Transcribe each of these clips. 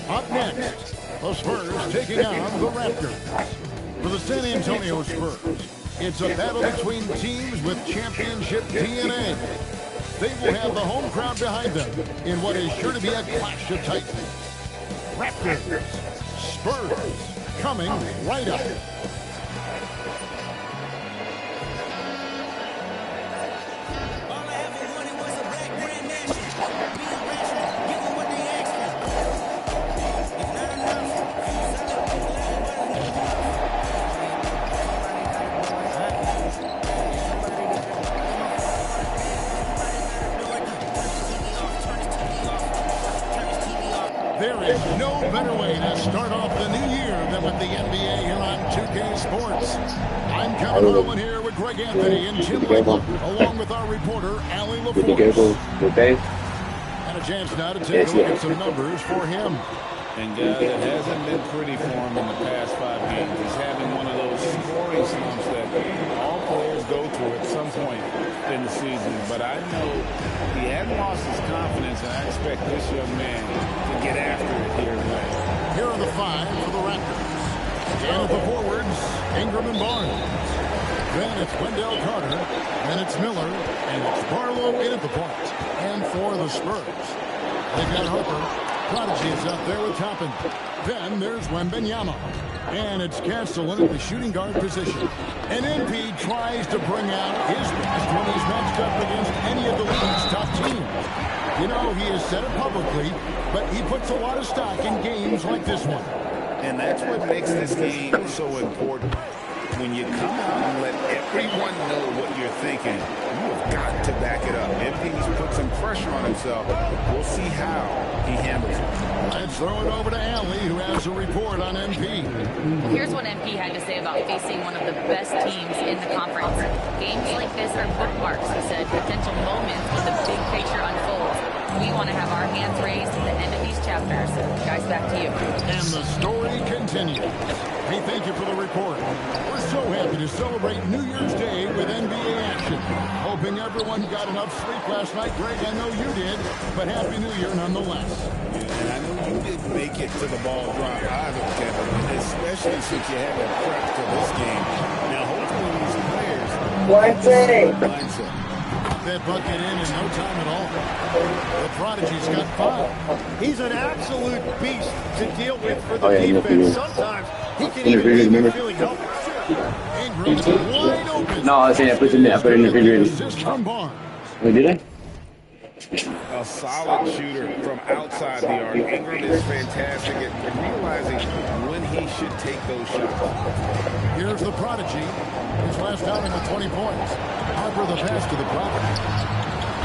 Up next, the Spurs taking on the Raptors. For the San Antonio Spurs, it's a battle between teams with championship DNA. They will have the home crowd behind them in what is sure to be a clash of titans. Raptors, Spurs, coming right up. There is no better way to start off the new year than with the NBA here on 2K Sports. I'm Kevin Harlan here with Greg Anthony and Tim Michael, along with our reporter, Allie LaForce. And a chance now to take a look at some numbers for him. And guys, it hasn't been pretty for him in the past 5 games. He's having one of those scoring slumps that all players go through at some point in the season. But I know he hadn't lost his confidence, and I expect this young man to get after it here tonight. Here are the five for the Raptors. And at the forwards, Ingram and Barnes. Then it's Wendell Carter, then it's Miller, and it's Barlow in at the point. And for the Spurs, they've got Harper. Prodigy is out there with Toppin. Then there's Wembanyama. And it's Castellan at the shooting guard position. And MP tries to bring out his best when he's matched up against any of the league's top teams. You know, he has said it publicly, but he puts a lot of stock in games like this one. And that's what makes this game so important. When you come out and let everyone know what you're thinking, you have got to back it up. MP's put some pressure on himself. We'll see how he handles it. Let's throw it over to Allie, who has a report on MP. Here's what MP had to say about facing one of the best teams in the conference. Games like this are bookmarks, he said, potential moments when the big picture unfolds. We want to have our hands raised at the end of these chapters. Guys, back to you. And the story continues. Hey, thank you for the report. We're so happy to celebrate New Year's Day with NBA action. Hoping everyone got enough sleep last night. Greg, I know you did, but Happy New Year nonetheless. And I know you didn't make it to the ball drop either, Kevin, especially since you had to prep for this game. Now, hopefully these players mindset. That bucket in no time at all. The Prodigy's got 5. He's an absolute beast to deal with for the defense. Sometimes he can even leave you feeling helpless. Ingram's wide open. No, I was saying I put it in the refrigerator. Assist from Barnes. Wait, did I? A solid shooter from outside the arc. Ingram is fantastic at realizing when he should take those shots. Here's the Prodigy. His last outing with 20 points. Harper the pass to the Prodigy.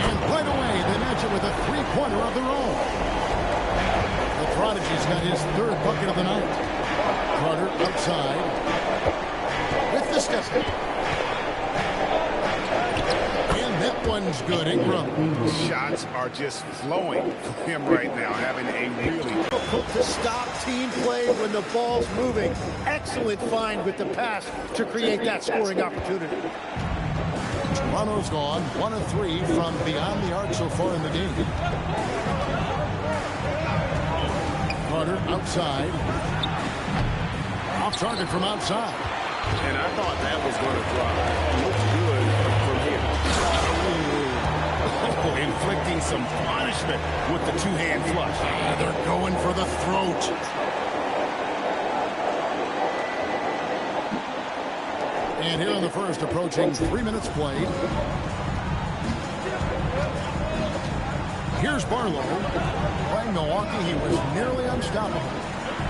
And right away, they match it with a three-pointer of their own. The Prodigy's got his 3rd bucket of the night. Carter outside. With the step. That one's good, Ingram. Shots are just flowing for him right now, having a really difficult to stop team play when the ball's moving. Excellent find with the pass to create that scoring opportunity. Toronto's gone 1 of 3 from beyond the arc so far in the game. Carter outside. Off target from outside. And I thought that was going to drop. Looks good from here. Oh, inflicting some punishment with the two-hand flush. They're going for the throat. And here in the first, approaching 3 minutes played. Here's Barlow. playing Milwaukee, he was nearly unstoppable.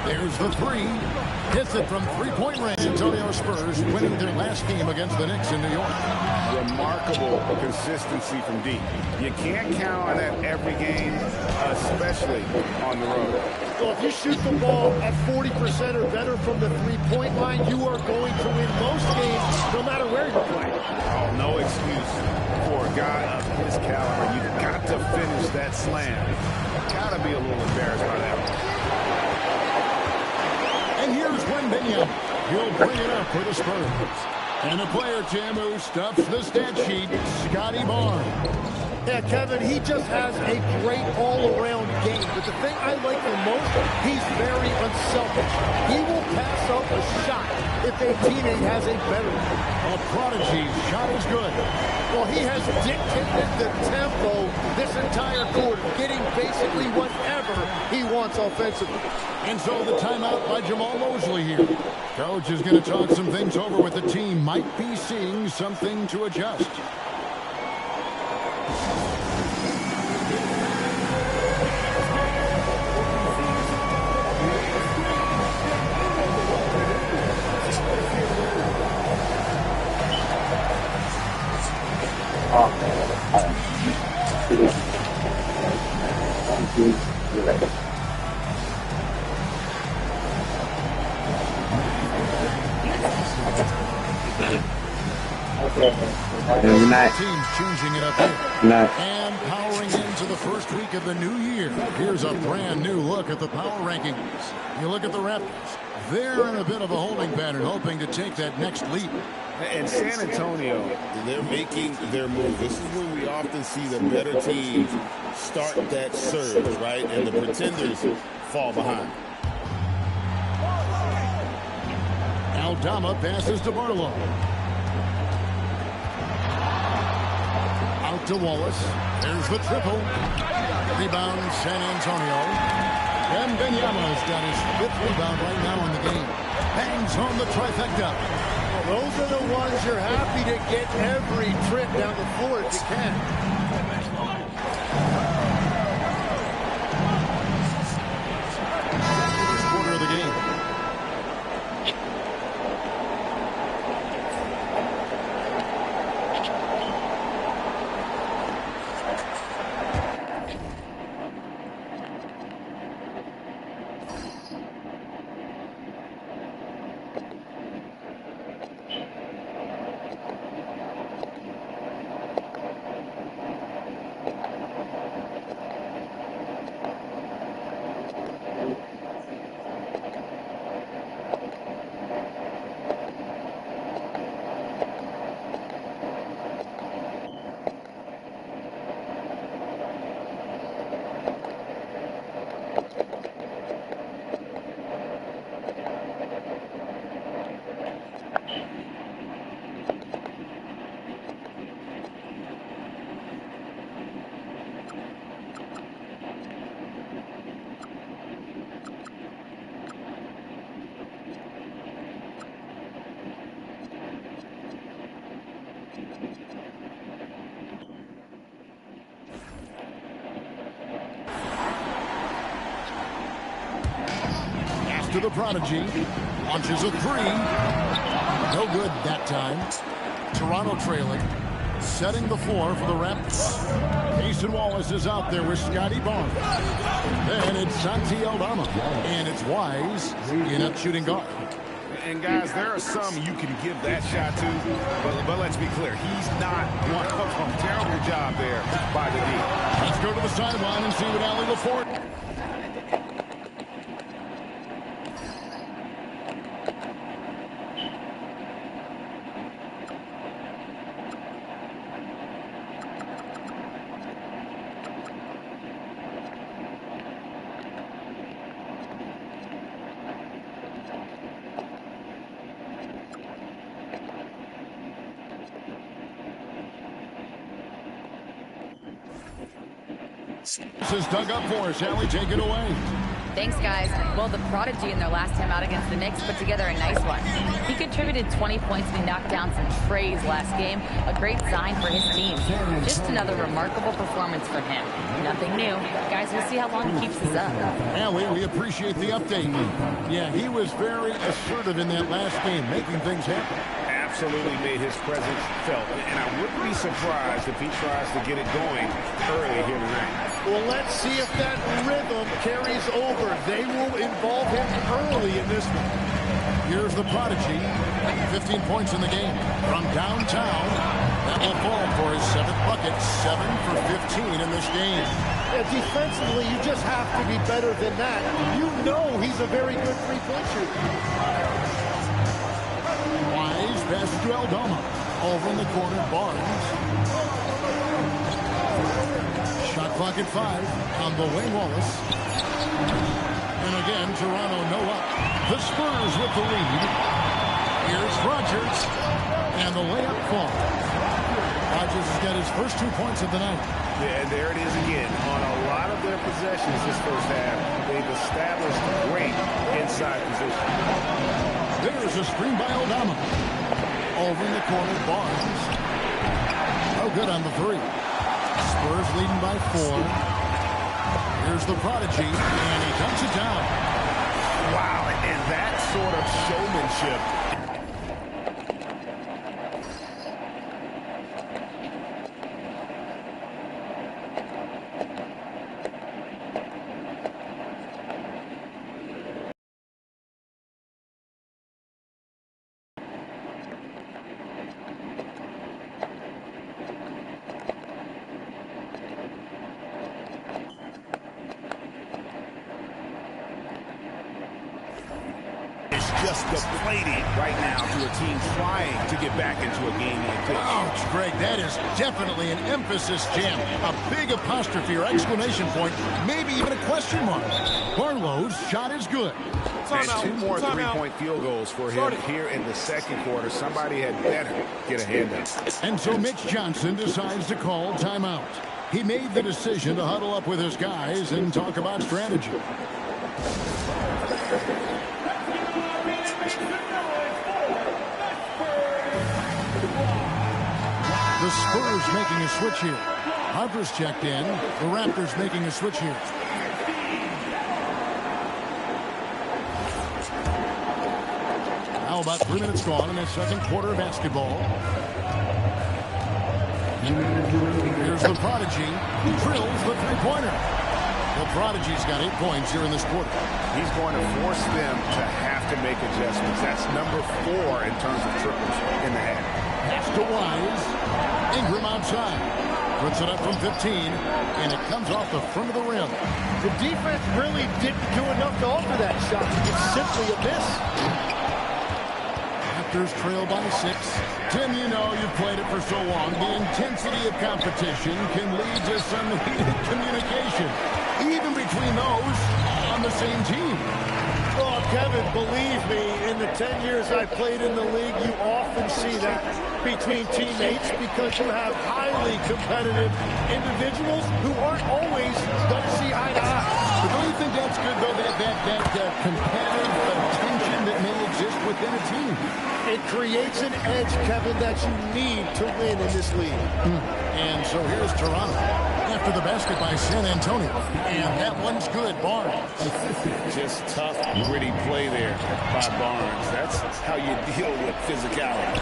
There's the three. Hits it from three-point range. Antonio Spurs winning their last game against the Knicks in New York. Remarkable consistency from deep. You can't count on that every game, especially on the road. Well, if you shoot the ball at 40% or better from the three-point line, you are going to win most games, no matter where you're playing. Oh, no excuse for a guy of his caliber. You've got to finish that slam. Got to be a little embarrassed by that one. And here's Wembanyama. He'll bring it up for the Spurs. And a player, Tim, who stuffs the stat sheet, Scotty Barnes. Yeah, Kevin, he just has a great all-around game. But the thing I like the most, he's very unselfish. He will pass up a shot if a teammate has a better one. A prodigy shot is good. Well, he has dictated the tempo this entire quarter, getting basically whatever he wants offensively. And so the timeout by Jamal Mosley here. Coach is going to talk some things over with the team. Might be seeing something to adjust. Teams changing it up here. And powering into the first week of the new year. Here's a brand new look at the power rankings. You look at the Raptors. They're in a bit of a holding pattern, hoping to take that next leap. And San Antonio, they're making their move. This is when we often see the better teams start that surge, right? And the pretenders fall behind. Aldama passes to Barlow. Out to Wallace. There's the triple. Rebound, San Antonio. And Wembanyama's got his fifth rebound right now in the game. Hangs on the trifecta. Well, those are the ones you're happy to get every trip down the floor if you can. Quarter of the game. To the prodigy, launches a three. No good that time. Toronto trailing, setting the floor for the Raptors. Mason Wallace is out there with Scotty Barnes. Then it's Santi Aldama, and it's Wise in at shooting guard. And guys, there are some you can give that shot to, but let's be clear, he's not one of them. Terrible job there by the D. Let's go to the sideline and see what Ali Laporte. This is dug up for us. Shall we take it away? Thanks, guys. Well, the prodigy in their last time out against the Knicks put together a nice one. He contributed 20 points and he knocked down some trays last game. A great sign for his team. Just another remarkable performance from him. Nothing new. Guys, we'll see how long he keeps this up. Yeah, we appreciate the update. Yeah, he was very assertive in that last game, making things happen. Absolutely made his presence felt. And I wouldn't be surprised if he tries to get it going early here tonight. Well, let's see if that rhythm carries over. They will involve him early in this one. Here's the prodigy. 15 points in the game from downtown. That will fall for his 7th bucket. 7 for 15 in this game. Yeah, defensively, you just have to be better than that. You know he's a very good three-point shooter. Wise pass to Aldama. Over in the corner, Barnes. Shot clock at 5 on the wing, Wallace. And again, Toronto no up. The Spurs with the lead. Here's Rogers. And the layup falls. Rogers has got his first 2 points of the night. Yeah, and there it is again. On a lot of their possessions this first half, they've established great inside position. There's a screen by Aldama. Over in the corner, Barnes. No good on the 3. Spurs leading by 4. Here's the prodigy, and he dumps it down. Wow, and that sort of showmanship. Just deflated right now to a team trying to get back into a game like this. Ouch, Greg, that is definitely an emphasis jam. A big apostrophe or exclamation point, maybe even a question mark. Barlow's shot is good. And 2 more three-point field goals for him here in the second quarter. Somebody had better get a hand up. And so Mitch Johnson decides to call timeout. He made the decision to huddle up with his guys and talk about strategy. The Spurs making a switch here. Harper's checked in. The Raptors making a switch here. Now about 3 minutes gone in the second quarter of basketball. Here's the prodigy. He drills the three-pointer. The prodigy's got 8 points here in this quarter. He's going to force them to have to make adjustments. That's number 4 in terms of triples in the half. Pass to Wise. Ingram outside. Puts it up from 15, and it comes off the front of the rim. The defense really didn't do enough to alter that shot. It's simply a miss. Raptors trail by 6. Tim, you know you've played it for so long. The intensity of competition can lead to some heated communication, even between those on the same team. Oh, Kevin, believe me, in the 10 years I played in the league, you often see that between teammates because you have highly competitive individuals who aren't always going to see eye to eye. But don't you think that's good, though, that competitive tension that may exist within a team? It creates an edge, Kevin, that you need to win in this league. And so here's Toronto after the basket by San Antonio. And that one's good, Barnes. Just tough, gritty play there by Barnes. That's how you deal with physicality.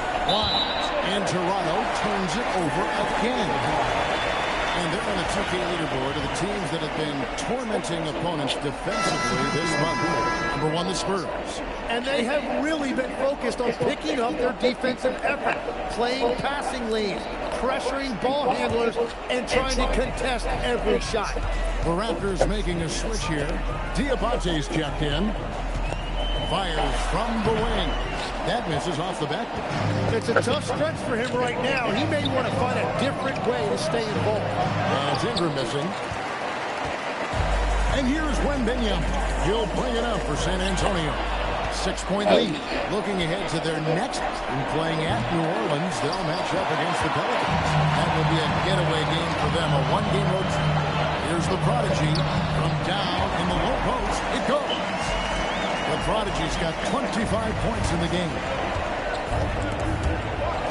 And Toronto turns it over again. And they're on the 2K leaderboard of the teams that have been tormenting opponents defensively this month. Number 1, the Spurs. And they have really been focused on picking up their defensive effort, playing passing lanes, pressuring ball handlers, and trying to contest every shot. The Raptors making a switch here. Diabate's checked in. Fires from the wing. That misses off the backboard. It's a tough stretch for him right now. He may want to find a different way to stay involved. That's Ingram missing. And here's Wembanyama. He'll bring it up for San Antonio. 6-point lead. Looking ahead to their next and playing at New Orleans, they'll match up against the Pelicans. That will be a getaway game for them, a one-game road trip. Here's the prodigy from down in the low post. It Prodigy's got 25 points in the game.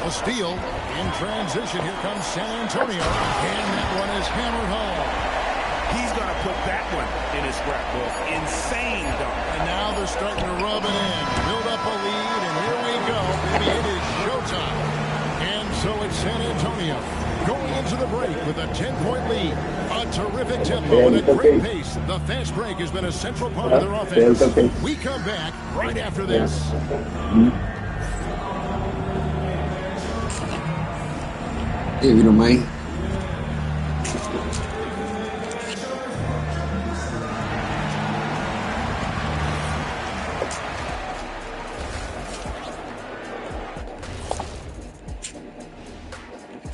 A steal in transition. Here comes San Antonio. And that one is hammered home. He's going to put that one in his scrapbook. Insane dunk. And now they're starting to rub it in. Build up a lead, and here we go. Maybe it is showtime. And so it's San Antonio going into the break with a 10-point lead. A terrific tempo and a great pace. The fast break has been a central part of their offense. We come back right after this. If you don't mind.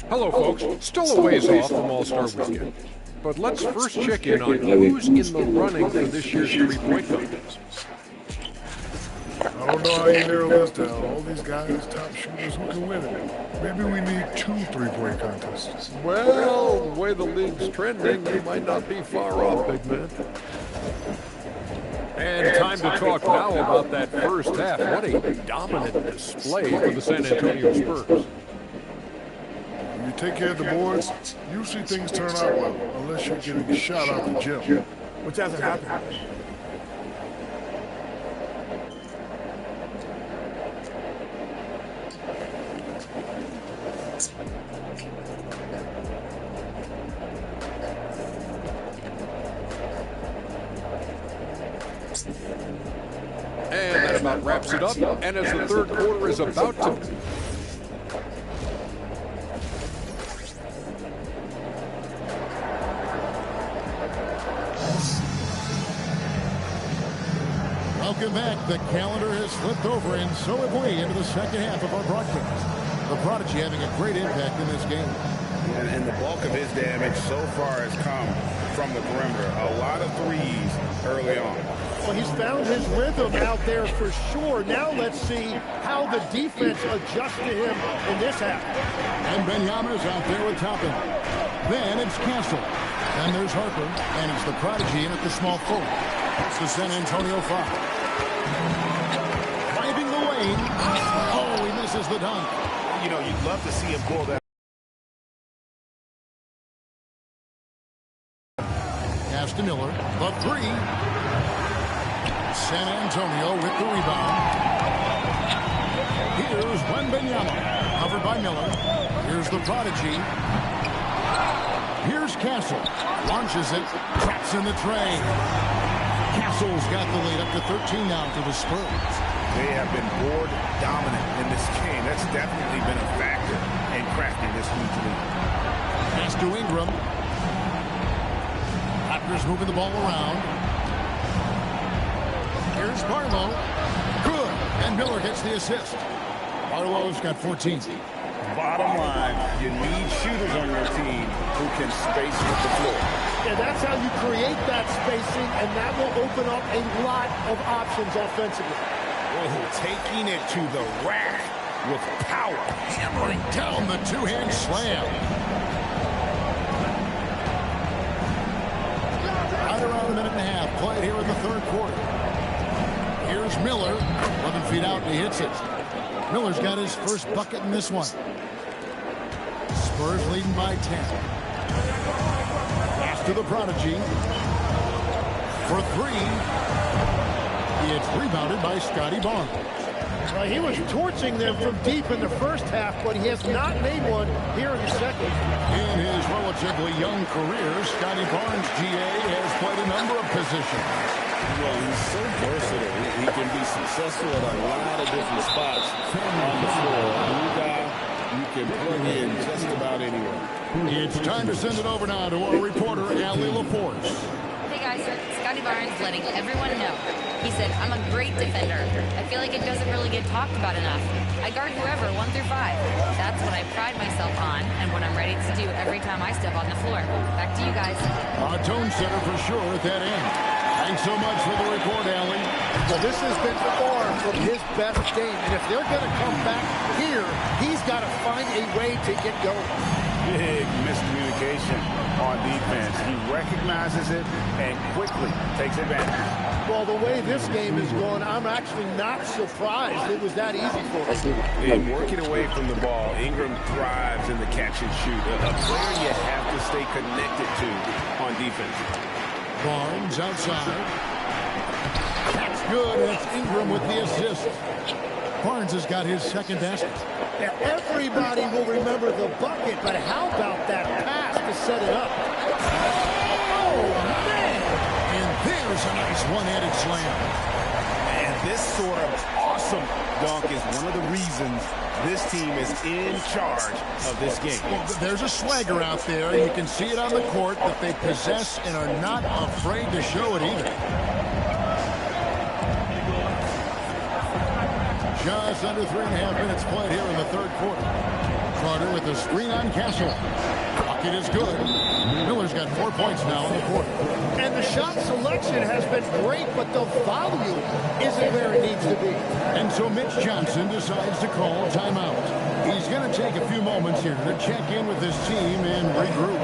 Hello, folks. Still a ways off from All-Star Weekend. But let's first check in on who's in the running for this year's three-point contest. I don't know how you narrow this down. All these guys, top shooters, who can win it? Maybe we need 2 three-point contests. Well, the way the league's trending, you might not be far off, big man. And time to talk now about that first half. What a dominant display for the San Antonio Spurs. When you take care of the boards, usually things turn out well, unless you're getting shot out the gym, which hasn't happened. And that about wraps it up. And as the third quarter is about to... Welcome back. The calendar has flipped over, and so have we into the second half of our broadcast. The Prodigy having a great impact in this game. And the bulk of his damage so far has come from the perimeter. A lot of threes early on. Well, he's found his rhythm out there for sure. Now let's see how the defense adjusts to him in this half. And Benyama's out there with Toppin. Then it's Castle. And there's Harper. And it's the Prodigy in at the small forward. It's the San Antonio 5. Driving the lane. Oh, he misses the dunk. You know, you'd love to see him pull that. Pass to Miller. The 3. San Antonio with the rebound. Here's Wembanyama. Covered by Miller. Here's the Prodigy. Here's Castle. Launches it. Traps in the tray. Castle's got the lead up to 13 now to the Spurs. They have been board dominant in this game. That's definitely been a factor in crafting this huge lead. Pass to Ingram. Raptors moving the ball around. Here's Barlow. Good. And Miller gets the assist. Barlow's got 14. Bottom line, you need shooters on your team who can space with the floor. And that's how you create that spacing, and that will open up a lot of options offensively. Oh, taking it to the rack with power. Hammering down the two-hand slam. Right around a minute and a half played here in the third quarter. Here's Miller. 11 feet out, and he hits it. Miller's got his first bucket in this one. Spurs leading by 10. Pass to the Prodigy. For 3. It's rebounded by Scotty Barnes. He was torching them from deep in the first half, but he has not made one here in the second. In his relatively young career, Scotty Barnes, GA, has played a number of positions. Well, he's so versatile. He can be successful at a lot of different spots on the floor. New guy you can plug in just about anywhere. It's time to send it over now to our reporter, Allie LaForce. Hey guys, Scotty Barnes letting everyone know. He said, I'm a great defender. I feel like it doesn't really get talked about enough. I guard whoever, 1 through 5. That's what I pride myself on and what I'm ready to do every time I step on the floor. Back to you guys. A tone setter for sure at that end. Thanks so much for the report, Allie. Well, this has been far from his best game, and if they're going to come back here, he's got to find a way to get going. big miscommunication on defense. He recognizes it and quickly takes advantage. Well, the way this game is going, I'm actually not surprised it was that easy for him. In working away from the ball, Ingram thrives in the catch and shoot. A player you have to stay connected to on defense. Barnes outside. That's good. That's Ingram with the assist. Barnes has got his second basket. Now, everybody will remember the bucket, but how about that pass to set it up? Oh, man! And there's a nice one-handed slam. And this sort of awesome dunk is one of the reasons this team is in charge of this game. Well, there's a swagger out there. You can see it on the court that they possess and are not afraid to show it either. Just under 3.5 minutes played here in the third quarter. Carter with the screen on Castle. Bucket is good. Miller's got 4 points now in the quarter. And the shot selection has been great, but the volume isn't where it needs to be. And so Mitch Johnson decides to call timeout. He's going to take a few moments here to check in with his team and regroup.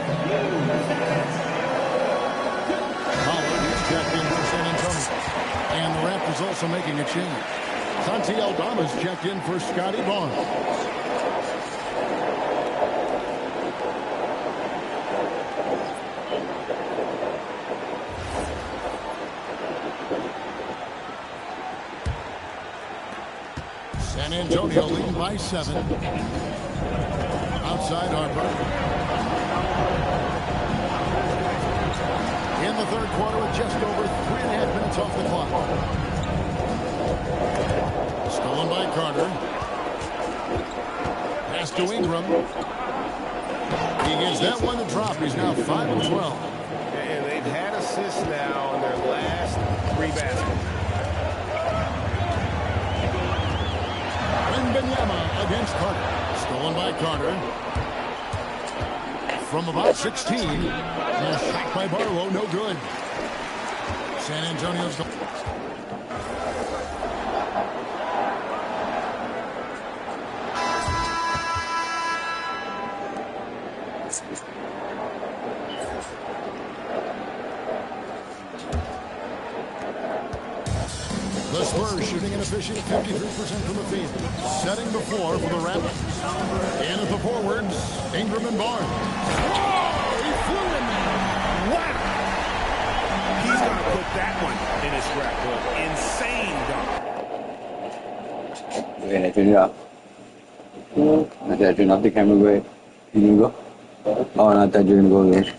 Pollard is checked in for San Antonio. And the Raptors also making a change. Santi Aldama's checked in for Scotty Barnes. San Antonio leading by 7. Outside Harper. In the third quarter with just over 3.5 minutes off the clock. Stolen by Carter. Pass to Ingram. He gets that one to drop. He's now 5 of 12. And they've had assists now in their last 3 baskets. Wembanyama against Carter. Stolen by Carter. From about 16. And a shot by Barlow. No good. San Antonio's going. The Spurs shooting an efficient 53% from the field. Setting the floor for the Raptors. In at the forwards, Ingram and Barnes. Oh, he flew in there. Wow. He's going to put that one in his scrapbook. Insane dunk. Wait, I turn it off. I said I turn off the camera. Go ahead. You can go. Oh, no, I thought you were going to go there.